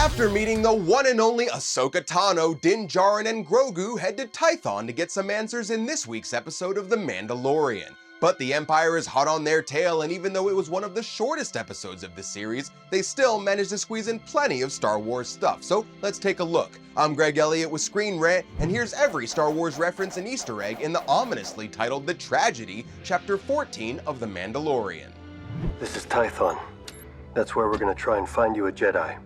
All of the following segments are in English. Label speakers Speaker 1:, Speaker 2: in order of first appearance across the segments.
Speaker 1: After meeting the one and only Ahsoka Tano, Din Djarin and Grogu head to Tython to get some answers in this week's episode of The Mandalorian. But the Empire is hot on their tail, and even though it was one of the shortest episodes of the series, they still managed to squeeze in plenty of Star Wars stuff, so let's take a look. I'm Greg Elliott with Screen Rant, and here's every Star Wars reference and Easter egg in the ominously titled The Tragedy, Chapter 14 of The Mandalorian.
Speaker 2: This is Tython. That's where we're gonna try and find you a Jedi.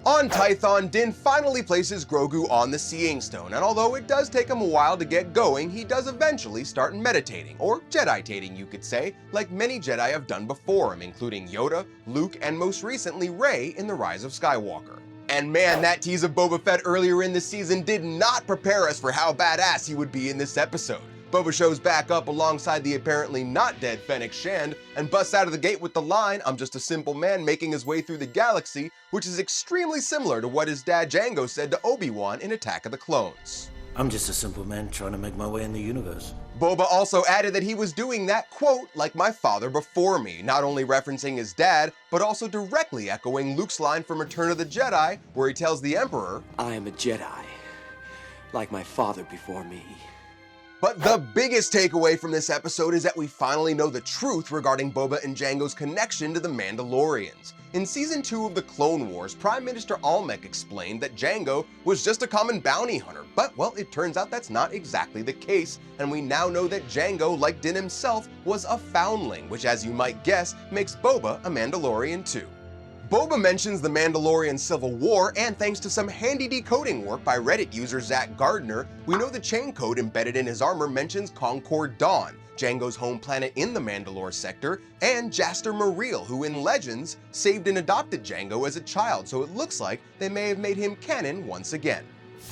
Speaker 1: On Tython, Din finally places Grogu on the Seeing Stone, and although it does take him a while to get going, he does eventually start meditating, or Jedi-tating you could say, like many Jedi have done before him, including Yoda, Luke, and most recently Rey in The Rise of Skywalker. And man, that tease of Boba Fett earlier in the season did not prepare us for how badass he would be in this episode. Boba shows back up alongside the apparently not dead Fennec Shand and busts out of the gate with the line, "I'm just a simple man making his way through the galaxy," which is extremely similar to what his dad Jango said to Obi-Wan in Attack of the Clones.
Speaker 3: I'm just a simple man trying to make my way in the universe.
Speaker 1: Boba also added that he was doing that, quote, "like my father before me," not only referencing his dad, but also directly echoing Luke's line from Return of the Jedi, where he tells the Emperor,
Speaker 4: "I am a Jedi, like my father before me."
Speaker 1: But the biggest takeaway from this episode is that we finally know the truth regarding Boba and Jango's connection to the Mandalorians. In Season 2 of the Clone Wars, Prime Minister Almec explained that Jango was just a common bounty hunter, but well, it turns out that's not exactly the case, and we now know that Jango, like Din himself, was a foundling, which as you might guess, makes Boba a Mandalorian too. Boba mentions the Mandalorian Civil War, and thanks to some handy decoding work by Reddit user Zach Gardner, we know the chain code embedded in his armor mentions Concord Dawn, Jango's home planet in the Mandalore sector, and Jaster Muriel, who in Legends saved and adopted Jango as a child, so it looks like they may have made him canon once again.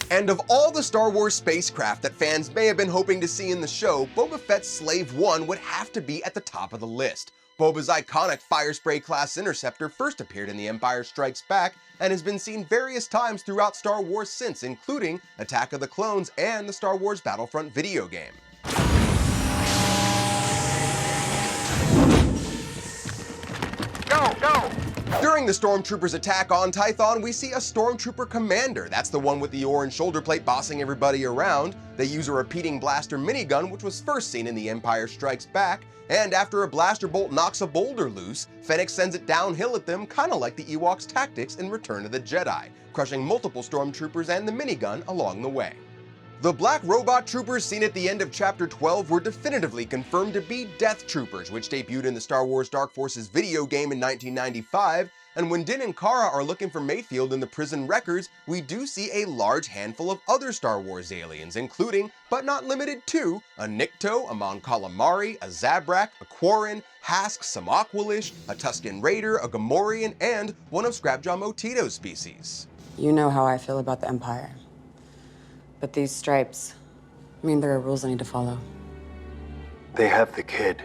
Speaker 1: And of all the Star Wars spacecraft that fans may have been hoping to see in the show, Boba Fett's Slave One would have to be at the top of the list. Boba's iconic Firespray-class interceptor first appeared in The Empire Strikes Back and has been seen various times throughout Star Wars since, including Attack of the Clones and the Star Wars Battlefront video game. Go! During the Stormtroopers' attack on Tython, we see a Stormtrooper commander. That's the one with the orange shoulder plate bossing everybody around. They use a repeating blaster minigun, which was first seen in The Empire Strikes Back, and after a blaster bolt knocks a boulder loose, Fennec sends it downhill at them, kinda like the Ewoks' tactics in Return of the Jedi, crushing multiple Stormtroopers and the minigun along the way. The black robot troopers seen at the end of Chapter 12 were definitively confirmed to be Death Troopers, which debuted in the Star Wars Dark Forces video game in 1995, and when Din and Cara are looking for Mayfield in the prison records, we do see a large handful of other Star Wars aliens, including, but not limited to, a Nikto, a Mon Calamari, a Zabrak, a Quarren, Hask, some Aqualish, a Tusken Raider, a Gamorrean, and one of Scrapjaw Motito's species.
Speaker 5: You know how I feel about the Empire. But these stripes mean there are rules I need to follow.
Speaker 2: They have the kid.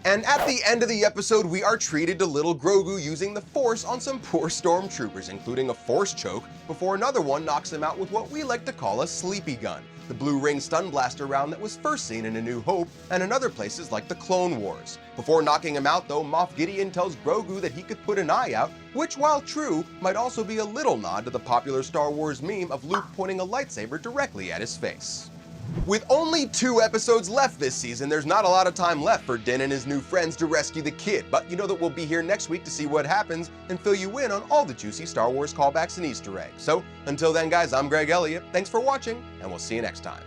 Speaker 1: And at the end of the episode, we are treated to little Grogu using the Force on some poor Stormtroopers, including a Force choke, before another one knocks him out with what we like to call a sleepy gun, the blue ring stun blaster round that was first seen in A New Hope and in other places like the Clone Wars. Before knocking him out though, Moff Gideon tells Grogu that he could put an eye out, which while true, might also be a little nod to the popular Star Wars meme of Luke pointing a lightsaber directly at his face. With only 2 episodes left this season, there's not a lot of time left for Din and his new friends to rescue the kid, but you know that we'll be here next week to see what happens and fill you in on all the juicy Star Wars callbacks and Easter eggs. So until then guys, I'm Greg Elliott, thanks for watching, and we'll see you next time.